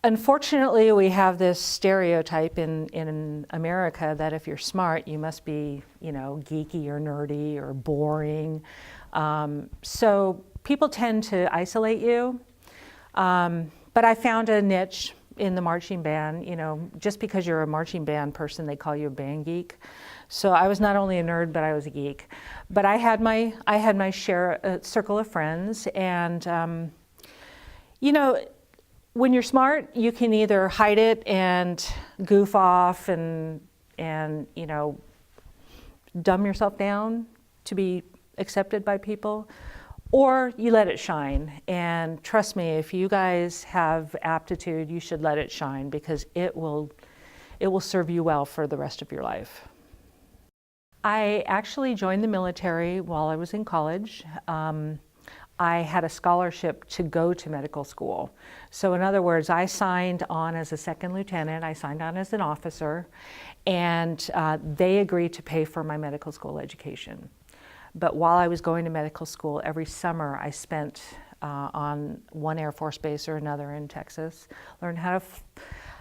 Unfortunately, we have this stereotype in America that if you're smart, you must be, geeky or nerdy or boring. So people tend to isolate you. But I found a niche in the marching band. Just because you're a marching band person, they call you a band geek. So I was not only a nerd, but I was a geek. But I had my circle of friends, and when you're smart, you can either hide it and goof off and dumb yourself down to be accepted by people, or you let it shine. And trust me, if you guys have aptitude, you should let it shine, because it will serve you well for the rest of your life. I actually joined the military while I was in college. I had a scholarship to go to medical school. So in other words, I signed on as a second lieutenant, I signed on as an officer, and they agreed to pay for my medical school education. But while I was going to medical school, every summer I spent on one Air Force base or another in Texas, learned how to,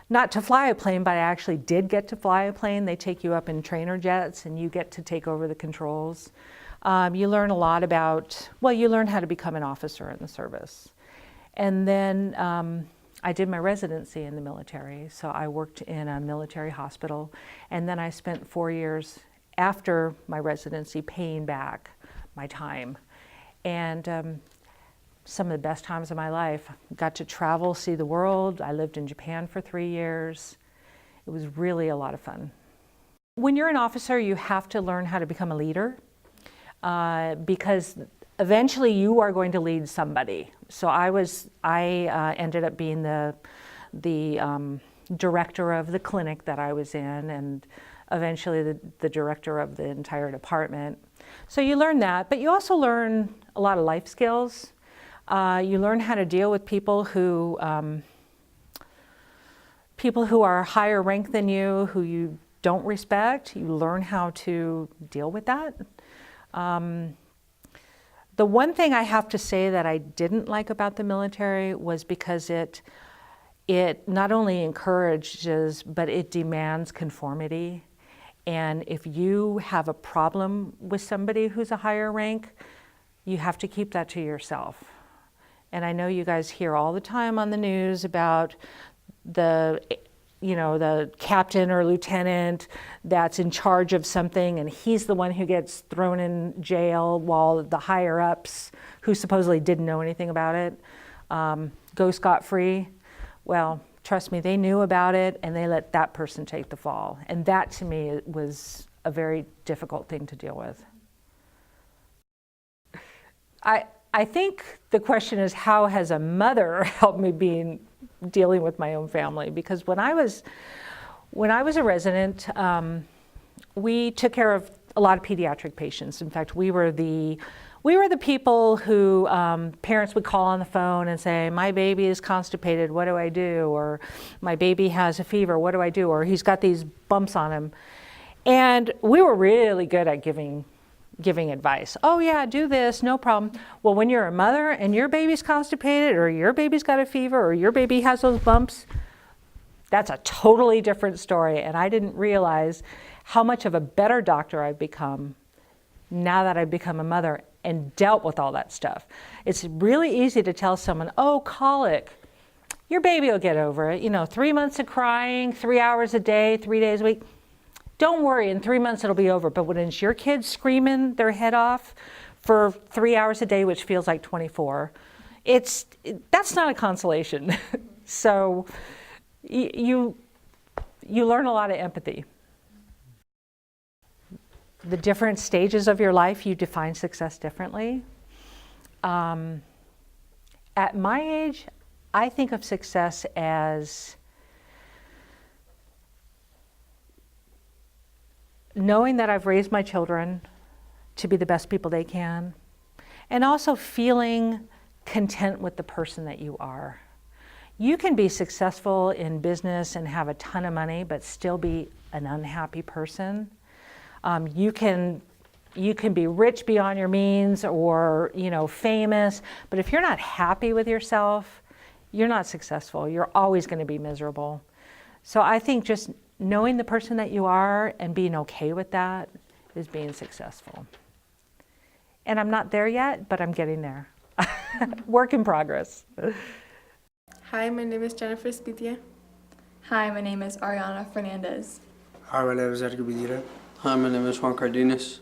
not to fly a plane, but I actually did get to fly a plane. They take you up in trainer jets and you get to take over the controls. You learn a lot about, you learn how to become an officer in the service. And then I did my residency in the military. So I worked in a military hospital, and then I spent 4 years after my residency paying back my time. And some of the best times of my life. Got to travel, see the world. I lived in Japan for 3 years. It was really a lot of fun. When you're an officer, you have to learn how to become a leader. Because eventually you are going to lead somebody. So I ended up being the director of the clinic that I was in, and eventually the director of the entire department. So you learn that, but you also learn a lot of life skills. You learn how to deal with people who are higher ranked than you, who you don't respect. You learn how to deal with that. The one thing I have to say that I didn't like about the military was because it not only encourages, but it demands conformity. And if you have a problem with somebody who's a higher rank, you have to keep that to yourself. And I know you guys hear all the time on the news about the captain or lieutenant that's in charge of something, and he's the one who gets thrown in jail while the higher ups, who supposedly didn't know anything about it, go scot-free. Well, trust me, they knew about it and they let that person take the fall. And that to me was a very difficult thing to deal with. I think the question is, how has a mother helped me dealing with my own family? Because when I was a resident, we took care of a lot of pediatric patients. In fact, we were the people who parents would call on the phone and say, my baby is constipated, what do I do? Or my baby has a fever, what do I do? Or he's got these bumps on him. And we were really good at giving advice. Oh yeah, do this, no problem. Well, when you're a mother and your baby's constipated, or your baby's got a fever, or your baby has those bumps, that's a totally different story. And I didn't realize how much of a better doctor I've become now that I've become a mother and dealt with all that stuff. It's really easy to tell someone, oh, colic, your baby will get over it. 3 months of crying, 3 hours a day, 3 days a week. Don't worry, in 3 months it'll be over. But when it's your kids screaming their head off for 3 hours a day, which feels like 24, that's not a consolation. So you learn a lot of empathy. The different stages of your life, you define success differently. At my age, I think of success as knowing that I've raised my children to be the best people they can, and also feeling content with the person that you are. You can be successful in business and have a ton of money, but still be an unhappy person. You can be rich beyond your means, or famous, but if you're not happy with yourself, you're not successful. You're always going to be miserable. So I think just knowing the person that you are and being okay with that is being successful. And I'm not there yet, but I'm getting there. Work in progress. Hi, my name is Jennifer Spitia. Hi, my name is Ariana Fernandez. Hi, my name is Edgar Bedita. Hi, my name is Juan Cardenas.